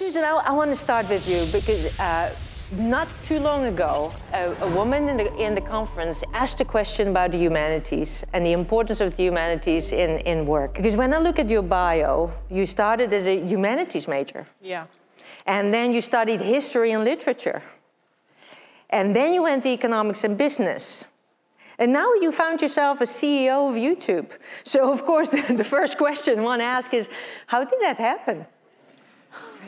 Susan, I want to start with you because not too long ago, a woman in the conference asked a question about the humanities and the importance of the humanities in work. Because when I look at your bio, you started as a humanities major. Yeah. And then you studied history and literature. And then you went to economics and business. And now you found yourself a CEO of YouTube. So of course, the first question one asks is, how did that happen?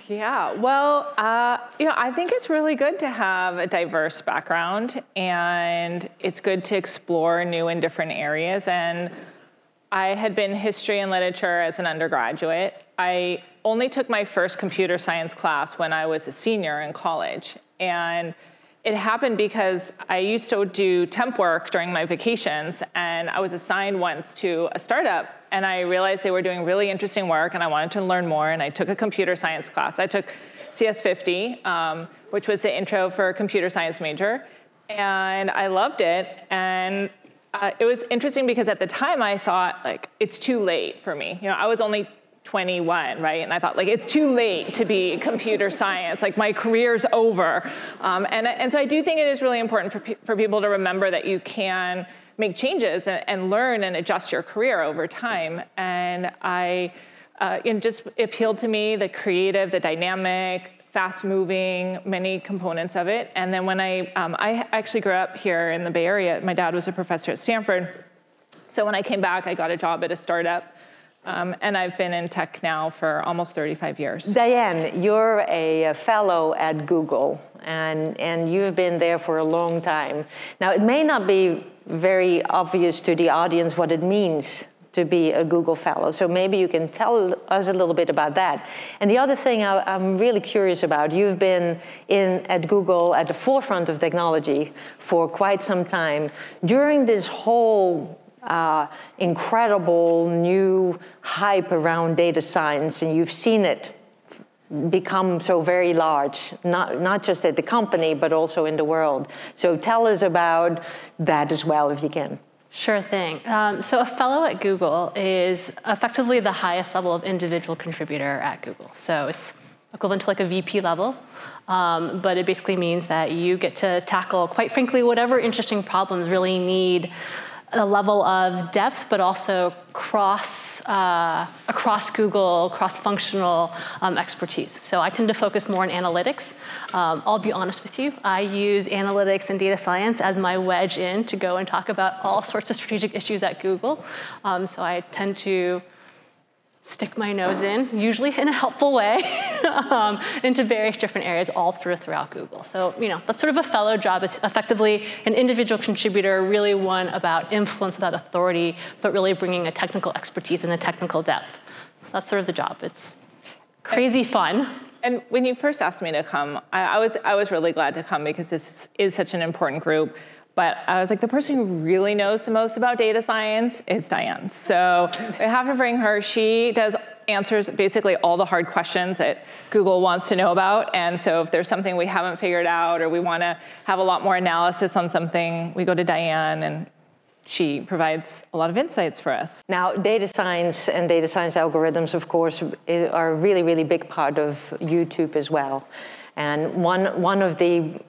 Yeah, well, I think it's really good to have a diverse background, and it's good to explore new and different areas. And I had been history and literature as an undergraduate. I only took my first computer science class when I was a senior in college. And it happened because I used to do temp work during my vacations, and I was assigned once to a startup, and I realized they were doing really interesting work, and I wanted to learn more, and I took a computer science class. I took CS50, which was the intro for a computer science major, and I loved it. And it was interesting because at the time I thought, like, it's too late for me. You know, I was only 21, right? And I thought, like, it's too late to be computer science. Like, my career's over. And so I do think it is really important for people to remember that you can make changes and learn and adjust your career over time. And it just appealed to me, the creative, the dynamic, fast-moving, many components of it. And then when I actually grew up here in the Bay Area. My dad was a professor at Stanford. So when I came back, I got a job at a startup. And I've been in tech now for almost 35 years. Diane, you're a fellow at Google, and you've been there for a long time. Now, it may not be very obvious to the audience what it means to be a Google Fellow, so maybe you can tell us a little bit about that. And the other thing I'm really curious about, you've been at Google at the forefront of technology for quite some time. During this whole incredible new hype around data science, and you've seen it become so very large, not just at the company, but also in the world. So tell us about that as well, if you can. Sure thing. So a fellow at Google is effectively the highest level of individual contributor at Google. So it's equivalent to like a VP level. But it basically means that you get to tackle, quite frankly, whatever interesting problems really need a level of depth, but also across Google, cross-functional expertise. So I tend to focus more on analytics. I'll be honest with you, I use analytics and data science as my wedge in to go and talk about all sorts of strategic issues at Google. So I tend to stick my nose in, usually in a helpful way, into various different areas all throughout Google. So, that's sort of a fellow job. It's effectively an individual contributor, really one about influence without authority, but really bringing a technical expertise and a technical depth. So that's sort of the job. It's crazy fun. And when you first asked me to come, I was really glad to come because this is such an important group. But I was like, the person who really knows the most about data science is Diane. So I have to bring her. She answers basically all the hard questions that Google wants to know about. And so if there's something we haven't figured out or we want to have a lot more analysis on something, we go to Diane, and she provides a lot of insights for us. Now, data science and data science algorithms, of course, are a really, really big part of YouTube as well. And one of the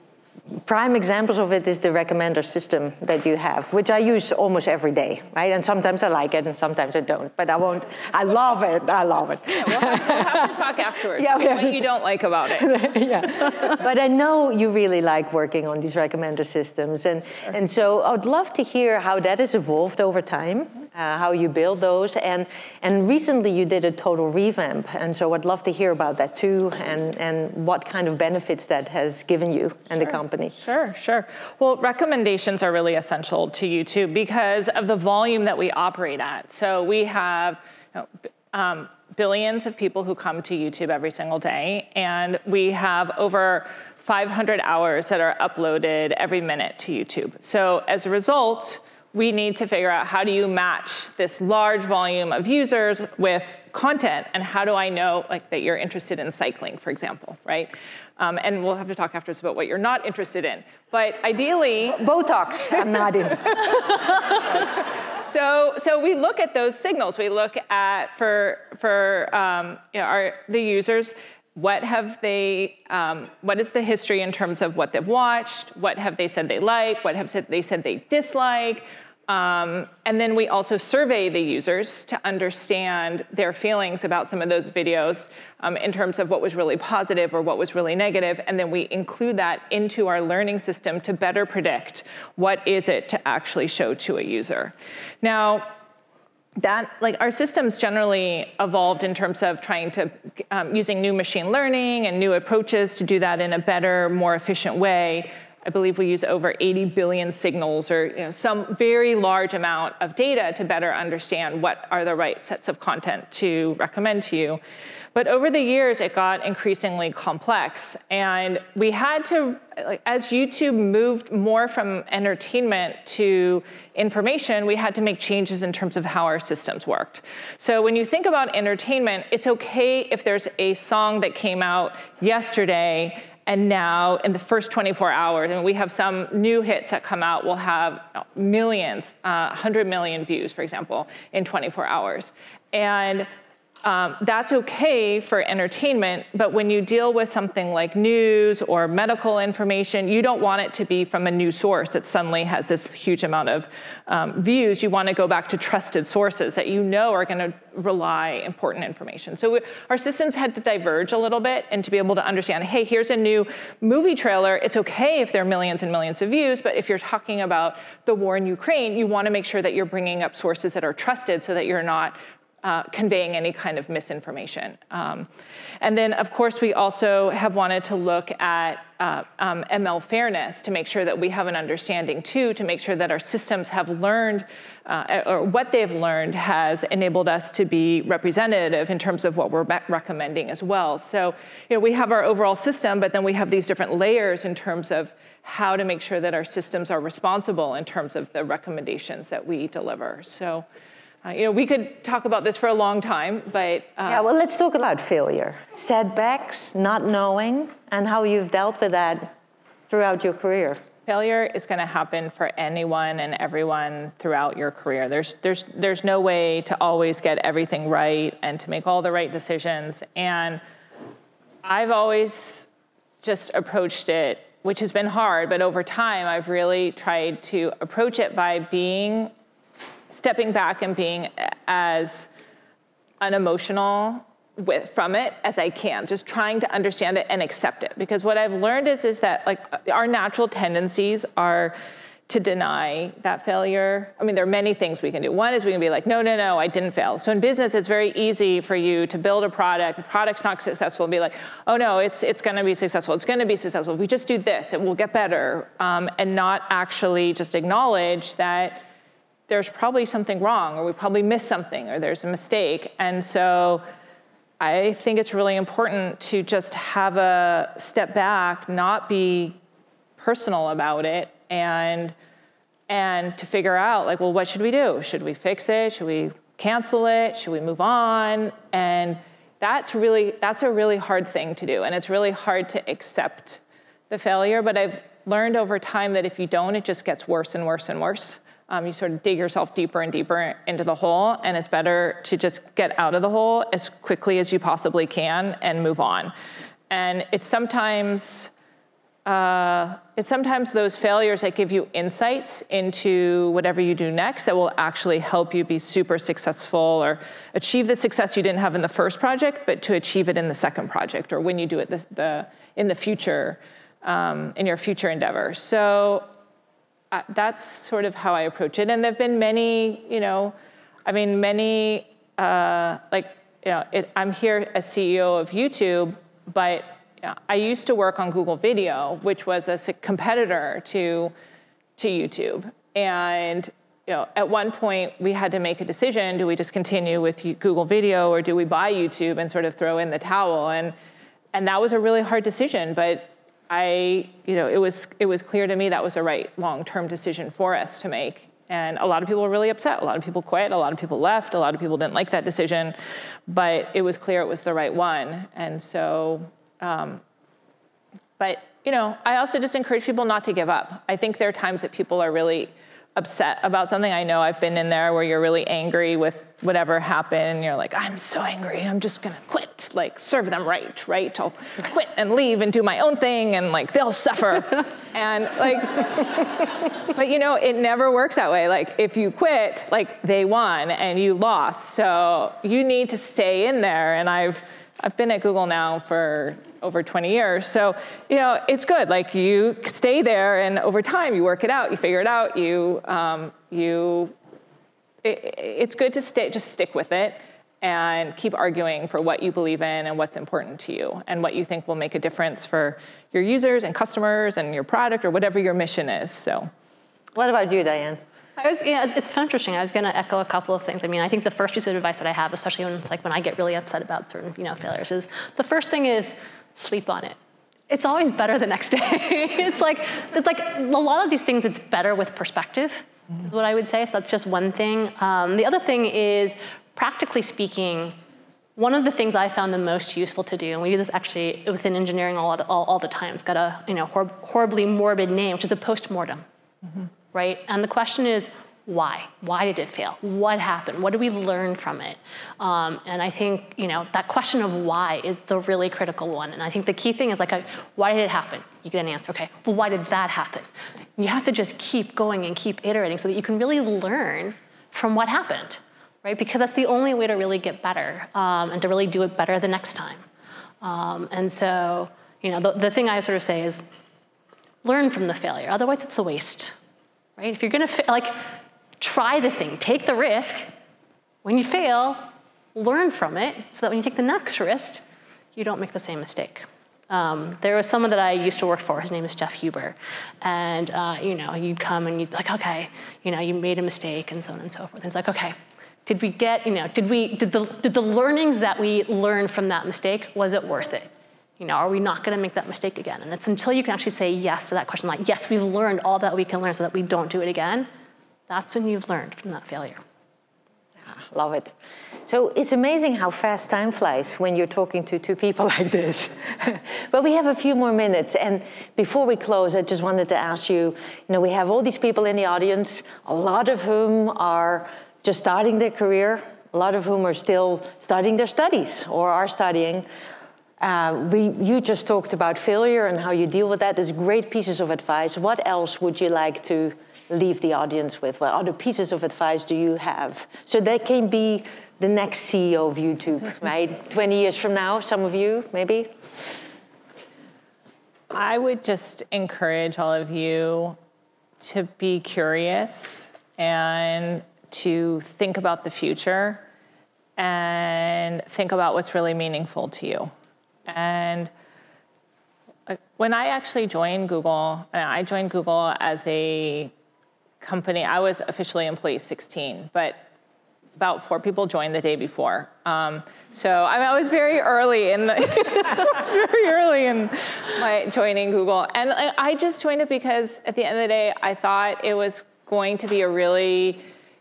prime examples of it is the recommender system that you have, which I use almost every day, right? And sometimes I like it and sometimes I don't, but I won't. I love it. I love it. Yeah, we'll have to talk afterwards. What you don't like about it. Yeah. But I know you really like working on these recommender systems. And so I'd love to hear how that has evolved over time, how you build those. And recently you did a total revamp. And so I'd love to hear about that too, and what kind of benefits that has given you and the company. Sure. Well, recommendations are really essential to YouTube because of the volume that we operate at. So we have billions of people who come to YouTube every single day, and we have over 500 hours that are uploaded every minute to YouTube. So as a result, we need to figure out how do you match this large volume of users with content, and how do I know that you're interested in cycling, for example, right? And we'll have to talk afterwards about what you're not interested in. But ideally, Botox, I'm not in. So we look at those signals. We look at for the users, what is the history in terms of what they've watched, what have they said they like, what have they said they dislike, and then we also survey the users to understand their feelings about some of those videos in terms of what was really positive or what was really negative, and then we include that into our learning system to better predict what is it to actually show to a user. Now, our systems generally evolved in terms of trying to, using new machine learning and new approaches to do that in a better, more efficient way. I believe we use over 80 billion signals or some very large amount of data to better understand what are the right sets of content to recommend to you. But over the years, it got increasingly complex. And we had to, as YouTube moved more from entertainment to information, we had to make changes in terms of how our systems worked. So when you think about entertainment, it's okay if there's a song that came out yesterday and now in the first 24 hours, and we have some new hits that come out will have millions, 100 million views, for example, in 24 hours. And that's okay for entertainment, but when you deal with something like news or medical information, you don't want it to be from a new source that suddenly has this huge amount of views. You want to go back to trusted sources that you know are going to rely important information. So our systems had to diverge a little bit and to be able to understand, hey, here's a new movie trailer. It's okay if there are millions and millions of views, but if you're talking about the war in Ukraine, you want to make sure that you're bringing up sources that are trusted so that you're not conveying any kind of misinformation. And then, of course, we also have wanted to look at ML fairness to make sure that we have an understanding, too, to make sure that our systems have learned, or what they've learned has enabled us to be representative in terms of what we're recommending as well. So we have our overall system, but then we have these different layers in terms of how to make sure that our systems are responsible in terms of the recommendations that we deliver. So. We could talk about this for a long time, but... yeah, well, let's talk about failure. Setbacks, not knowing, and how you've dealt with that throughout your career. Failure is going to happen for anyone and everyone throughout your career. There's no way to always get everything right and to make all the right decisions. And I've always just approached it, which has been hard, but over time, I've really tried to approach it by stepping back and being as unemotional from it as I can, just trying to understand it and accept it. Because what I've learned is that our natural tendencies are to deny that failure. I mean, there are many things we can do. One is we can be like, no, I didn't fail. So in business, it's very easy for you to build a product, the product's not successful, and be like, oh no, it's gonna be successful. It's gonna be successful. If we just do this, it will get better. And not actually just acknowledge that there's probably something wrong, or we probably missed something, or there's a mistake. And so I think it's really important to just have a step back, not be personal about it, and to figure out, well, what should we do? Should we fix it? Should we cancel it? Should we move on? And that's a really hard thing to do, and it's really hard to accept the failure, but I've learned over time that if you don't, it just gets worse and worse and worse. You sort of dig yourself deeper and deeper into the hole, and it's better to just get out of the hole as quickly as you possibly can and move on. And it's sometimes those failures that give you insights into whatever you do next that will actually help you be super successful or achieve the success you didn't have in the first project, but to achieve it in the second project or when you do it in the future, in your future endeavors. So that's sort of how I approach it. And there've been many, I'm here as CEO of YouTube, but I used to work on Google Video, which was a competitor to YouTube. And at one point we had to make a decision: do we just continue with Google Video, or do we buy YouTube and sort of throw in the towel? And that was a really hard decision, but it was clear to me that was the right long-term decision for us to make. And a lot of people were really upset. A lot of people quit. A lot of people left. A lot of people didn't like that decision, but it was clear it was the right one. And so, but I also just encourage people not to give up. I think there are times that people are really upset about something. I know I've been in there where you're really angry with whatever happened, and you're like, I'm so angry, I'm just gonna quit, like serve them right? I'll quit and leave and do my own thing, and like they'll suffer. And like, but you know, it never works that way. Like if you quit, like they won and you lost. So you need to stay in there. And I've been at Google now for over 20 years. So, you know, it's good. Like you stay there, and over time you work it out, you figure it out, it's good to just stick with it and keep arguing for what you believe in and what's important to you and what you think will make a difference for your users and customers and your product or whatever your mission is. So, what about you, Diane? It's interesting. I was going to echo a couple of things. I mean, I think the first piece of advice that I have, especially when I get really upset about certain failures, is the first thing is sleep on it. It's always better the next day. it's like a lot of these things. It's better with perspective, is what I would say. So that's just one thing. The other thing is, practically speaking, one of the things I found the most useful to do, and we do this actually within engineering all the time. It's got a horribly morbid name, which is a postmortem. Right? And the question is, why? Why did it fail? What happened? What did we learn from it? And I think, that question of why is the really critical one. And I think the key thing is why did it happen? You get an answer, okay, but why did that happen? And you have to just keep going and keep iterating so that you can really learn from what happened, right? Because that's the only way to really get better and to really do it better the next time. And so, the thing I sort of say is learn from the failure. Otherwise, it's a waste. Right? If you're gonna try the thing, take the risk. When you fail, learn from it so that when you take the next risk, you don't make the same mistake. There was someone that I used to work for. His name is Jeff Huber, and you'd come and you'd be like, okay, you made a mistake and so on and so forth. And it's like, okay, did the learnings that we learned from that mistake, was it worth it? Are we not going to make that mistake again? And it's until you can actually say yes to that question, like, yes, we've learned all that we can learn so that we don't do it again. That's when you've learned from that failure. Love it. So it's amazing how fast time flies when you're talking to two people like this. But we have a few more minutes. And before we close, I just wanted to ask you, we have all these people in the audience, a lot of whom are just starting their career, a lot of whom are still starting their studies or are studying. You just talked about failure and how you deal with that. There's great pieces of advice. What else would you like to leave the audience with? What other pieces of advice do you have? So they can be the next CEO of YouTube, right? 20 years from now, some of you, maybe? I would just encourage all of you to be curious and to think about the future and think about what's really meaningful to you. And when I actually joined Google, I joined Google as a company. I was officially employee 16, but about 4 people joined the day before. So I was very early in my joining Google. And I just joined it because at the end of the day, I thought it was going to be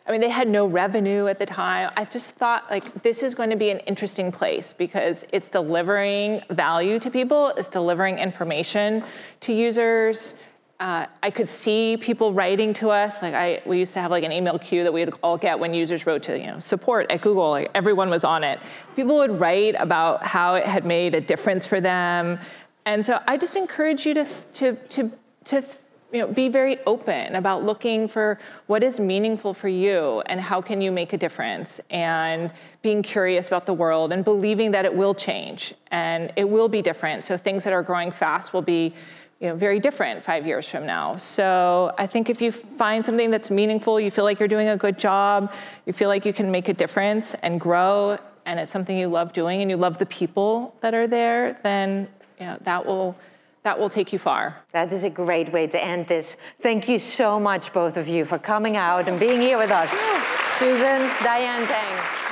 they had no revenue at the time. I just thought, this is going to be an interesting place because it's delivering value to people, it's delivering information to users. I could see people writing to us. We used to have an email queue that we'd all get when users wrote to support at Google. Everyone was on it. People would write about how it had made a difference for them. And so I just encourage you to be very open about looking for what is meaningful for you and how can you make a difference, and being curious about the world and believing that it will change and it will be different. So things that are growing fast will be very different 5 years from now. So I think if you find something that's meaningful, you feel like you're doing a good job, you feel like you can make a difference and grow, and it's something you love doing and you love the people that are there, then that will take you far. That is a great way to end this. Thank you so much, both of you, for coming out and being here with us. Susan, Diane Tang.